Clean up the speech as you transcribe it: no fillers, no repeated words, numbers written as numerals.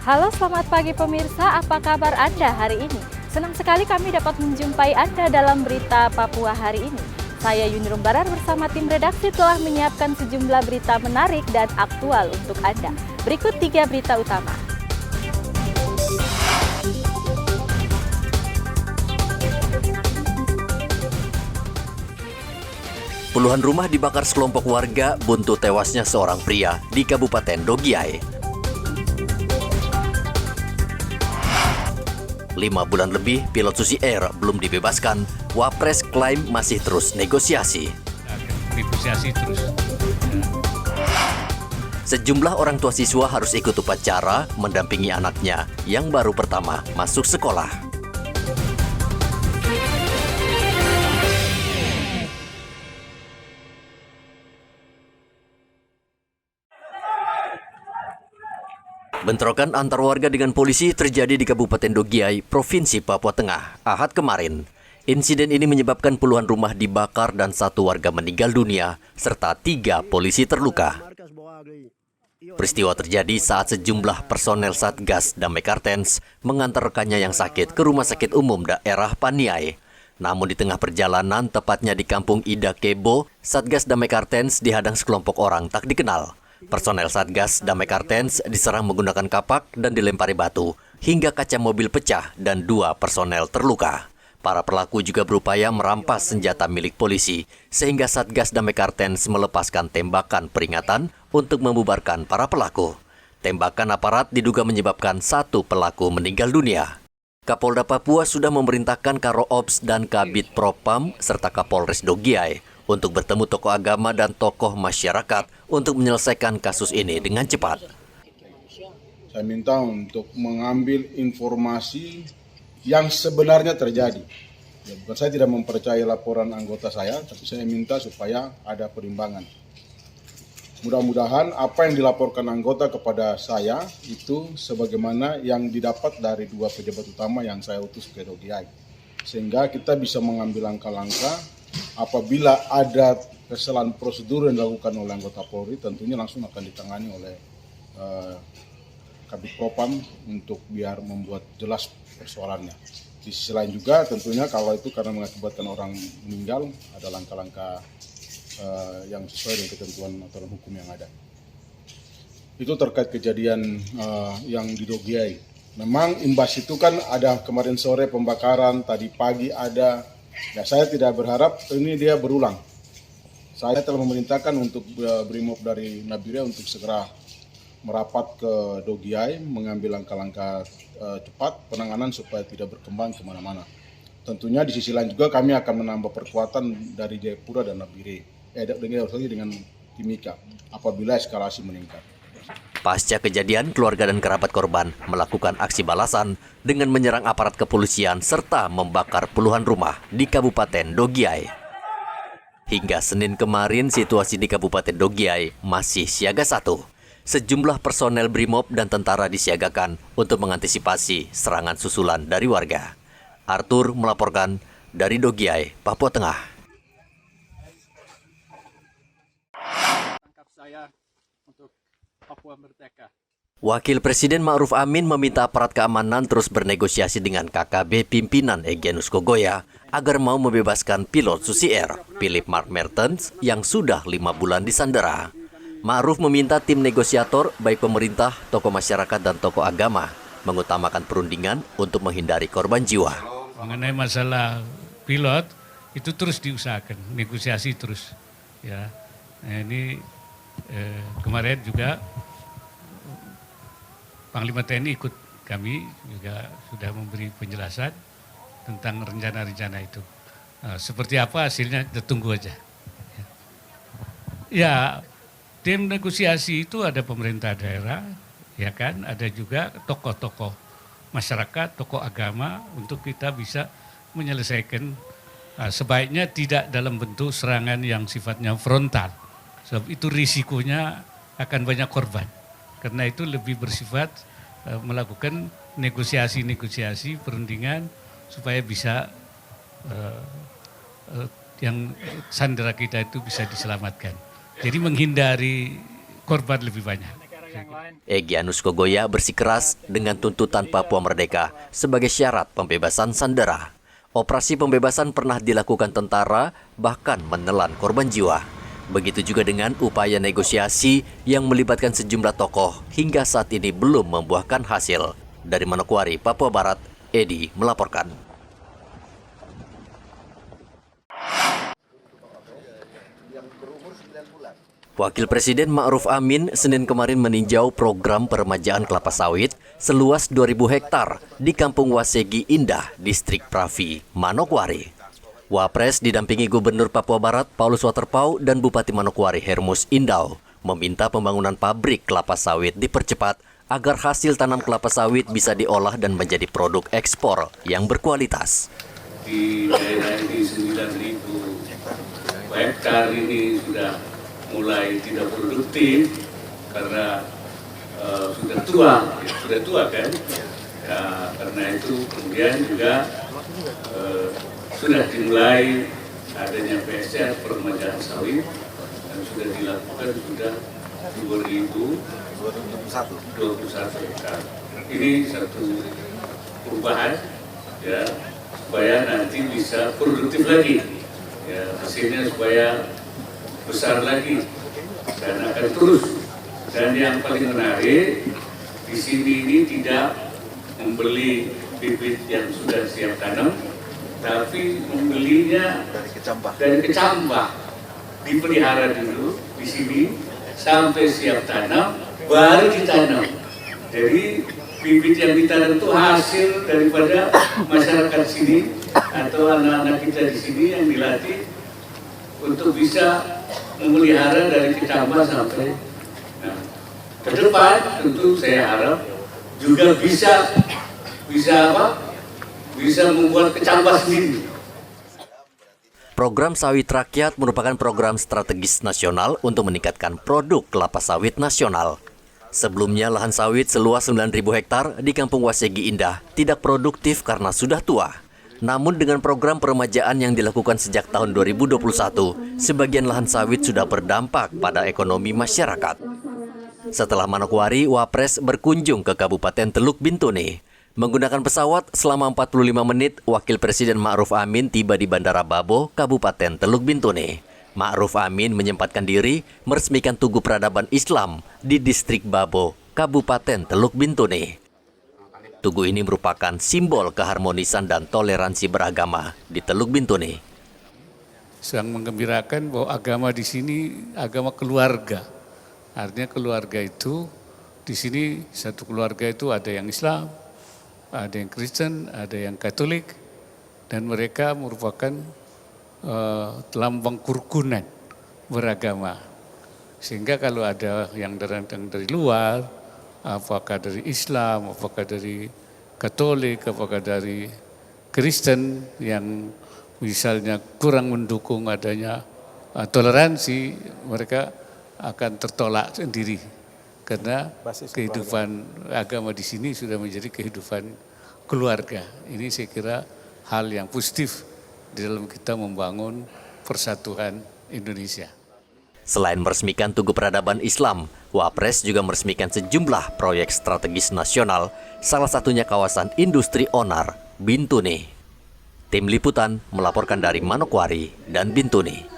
Halo, selamat pagi pemirsa. Apa kabar Anda hari ini? Senang sekali kami dapat menjumpai Anda dalam berita Papua hari ini. Saya Yuni Rumbarar bersama tim redaksi telah menyiapkan sejumlah berita menarik dan aktual untuk Anda. Berikut 3 berita utama. Puluhan rumah dibakar sekelompok warga buntu tewasnya seorang pria di Kabupaten Dogiay. 5 bulan lebih pilot Susi Air belum dibebaskan, Wapres klaim masih terus negosiasi. Negosiasi terus. Sejumlah orang tua siswa harus ikut upacara mendampingi anaknya yang baru pertama masuk sekolah. Bentrokan antar warga dengan polisi terjadi di Kabupaten Dogiay, Provinsi Papua Tengah, Ahad kemarin. Insiden ini menyebabkan puluhan rumah dibakar dan 1 warga meninggal dunia, serta 3 polisi terluka. Peristiwa terjadi saat sejumlah personel Satgas Damai Kartens mengantar rekannya yang sakit ke Rumah Sakit Umum Daerah Paniai. Namun di tengah perjalanan, tepatnya di Kampung Ida Kebo, Satgas Damai Kartens dihadang sekelompok orang tak dikenal. Personel Satgas Damai Kartens diserang menggunakan kapak dan dilempari batu, hingga kaca mobil pecah dan 2 personel terluka. Para pelaku juga berupaya merampas senjata milik polisi, sehingga Satgas Damai Kartens melepaskan tembakan peringatan untuk membubarkan para pelaku. Tembakan aparat diduga menyebabkan 1 pelaku meninggal dunia. Kapolda Papua sudah memerintahkan Karo Ops dan Kabid Propam serta Kapolres Dogiay untuk bertemu tokoh agama dan tokoh masyarakat untuk menyelesaikan kasus ini dengan cepat. Saya minta untuk mengambil informasi yang sebenarnya terjadi. Ya, bukan saya tidak mempercayai laporan anggota saya, tapi saya minta supaya ada perimbangan. Mudah-mudahan apa yang dilaporkan anggota kepada saya itu sebagaimana yang didapat dari 2 pejabat utama yang saya utus ke Dogiay. Sehingga kita bisa mengambil langkah-langkah apabila ada kesalahan prosedur yang dilakukan oleh anggota Polri, tentunya langsung akan ditangani oleh Kabid Propam untuk biar membuat jelas persoalannya. Di sisi lain juga tentunya kalau itu karena mengakibatkan orang meninggal, ada langkah-langkah yang sesuai dengan ketentuan aturan hukum yang ada. Itu terkait kejadian yang di Dogiay. Memang imbas itu kan ada kemarin sore pembakaran, tadi pagi ada. Ya, saya tidak berharap ini dia berulang. Saya telah memerintahkan untuk Brimob dari Nabire untuk segera merapat ke Dogiay, mengambil langkah-langkah cepat penanganan supaya tidak berkembang kemana-mana. Tentunya di sisi lain juga kami akan menambah perkuatan dari Jayapura dan Nabire, dengan Timika apabila eskalasi meningkat. Pasca kejadian, keluarga dan kerabat korban melakukan aksi balasan dengan menyerang aparat kepolisian serta membakar puluhan rumah di Kabupaten Dogiay. Hingga Senin kemarin, situasi di Kabupaten Dogiay masih siaga 1. Sejumlah personel Brimob dan tentara disiagakan untuk mengantisipasi serangan susulan dari warga. Arthur melaporkan dari Dogiay, Papua Tengah. Tangkap saya untuk Papua Merdeka. Wakil Presiden Ma'ruf Amin meminta aparat keamanan terus bernegosiasi dengan KKB pimpinan Egyanus Kogoya agar mau membebaskan pilot Susi Air, Philip Mark Mertens, yang sudah 5 bulan disandera. Ma'ruf meminta tim negosiator, baik pemerintah, tokoh masyarakat, dan tokoh agama, mengutamakan perundingan untuk menghindari korban jiwa. Mengenai masalah pilot, itu terus diusahakan, negosiasi terus. Ya, nah, ini kemarin juga Panglima TNI ikut kami juga sudah memberi penjelasan tentang rencana-rencana itu. Seperti apa hasilnya kita tunggu aja. Ya, tim negosiasi itu ada pemerintah daerah, ya kan, ada juga tokoh-tokoh masyarakat, tokoh agama untuk kita bisa menyelesaikan. Sebaiknya tidak dalam bentuk serangan yang sifatnya frontal. Sebab itu risikonya akan banyak korban. Karena itu lebih bersifat melakukan negosiasi-negosiasi perundingan supaya bisa yang sandera kita itu bisa diselamatkan. Jadi menghindari korban lebih banyak. Egyanus Kogoya bersikeras dengan tuntutan Papua Merdeka sebagai syarat pembebasan sandera. Operasi pembebasan pernah dilakukan tentara, bahkan menelan korban jiwa. Begitu juga dengan upaya negosiasi yang melibatkan sejumlah tokoh hingga saat ini belum membuahkan hasil. Dari Manokwari, Papua Barat, Edi melaporkan. Wakil Presiden Ma'ruf Amin Senin kemarin meninjau program peremajaan kelapa sawit seluas 2.000 hektar di Kampung Wasegi Indah, Distrik Pravi, Manokwari. Wapres didampingi Gubernur Papua Barat Paulus Waterpauw dan Bupati Manokwari Hermus Indau meminta pembangunan pabrik kelapa sawit dipercepat agar hasil tanam kelapa sawit bisa diolah dan menjadi produk ekspor yang berkualitas. Di daerah ini 9.000 hektar ini sudah mulai tidak produktif karena sudah tua kan. Ya, karena itu kemudian juga sudah dimulai adanya PSR peremajaan sawit dan sudah dilakukan sudah 2021 hektar. Ini satu perubahan ya supaya nanti bisa produktif lagi. Ya, hasilnya supaya besar lagi dan akan terus. Dan yang paling menarik di sini ini tidak membeli bibit yang sudah siap tanam, tapi membelinya dari kecambah, dipelihara dulu di sini sampai siap tanam, baru ditanam. Jadi bibit yang ditanam itu hasil daripada masyarakat sini atau anak-anak kita di sini yang dilatih untuk bisa memelihara dari kecambah sampai ke depan. Tentu saya harap juga bisa membuat kecambah sendiri. Program Sawit Rakyat merupakan program strategis nasional untuk meningkatkan produk kelapa sawit nasional. Sebelumnya lahan sawit seluas 9.000 hektar di Kampung Wasegi Indah tidak produktif karena sudah tua. Namun dengan program peremajaan yang dilakukan sejak tahun 2021, sebagian lahan sawit sudah berdampak pada ekonomi masyarakat. Setelah Manokwari, Wapres berkunjung ke Kabupaten Teluk Bintuni. Menggunakan pesawat selama 45 menit, Wakil Presiden Ma'ruf Amin tiba di Bandara Babo, Kabupaten Teluk Bintuni. Ma'ruf Amin menyempatkan diri meresmikan Tugu Peradaban Islam di Distrik Babo, Kabupaten Teluk Bintuni. Tugu ini merupakan simbol keharmonisan dan toleransi beragama di Teluk Bintuni. Sedang menggembirakan bahwa agama di sini agama keluarga. Artinya keluarga itu di sini satu keluarga itu ada yang Islam, ada yang Kristen, ada yang Katolik, dan mereka merupakan lambang kerukunan beragama. Sehingga kalau ada yang datang dari luar, apakah dari Islam, apakah dari Katolik, apakah dari Kristen yang misalnya kurang mendukung adanya toleransi, mereka akan tertolak sendiri. Karena kehidupan agama di sini sudah menjadi kehidupan keluarga. Ini saya kira hal yang positif di dalam kita membangun persatuan Indonesia. Selain meresmikan Tugu Peradaban Islam, Wapres juga meresmikan sejumlah proyek strategis nasional, salah satunya kawasan industri Onar, Bintuni. Tim Liputan melaporkan dari Manokwari dan Bintuni.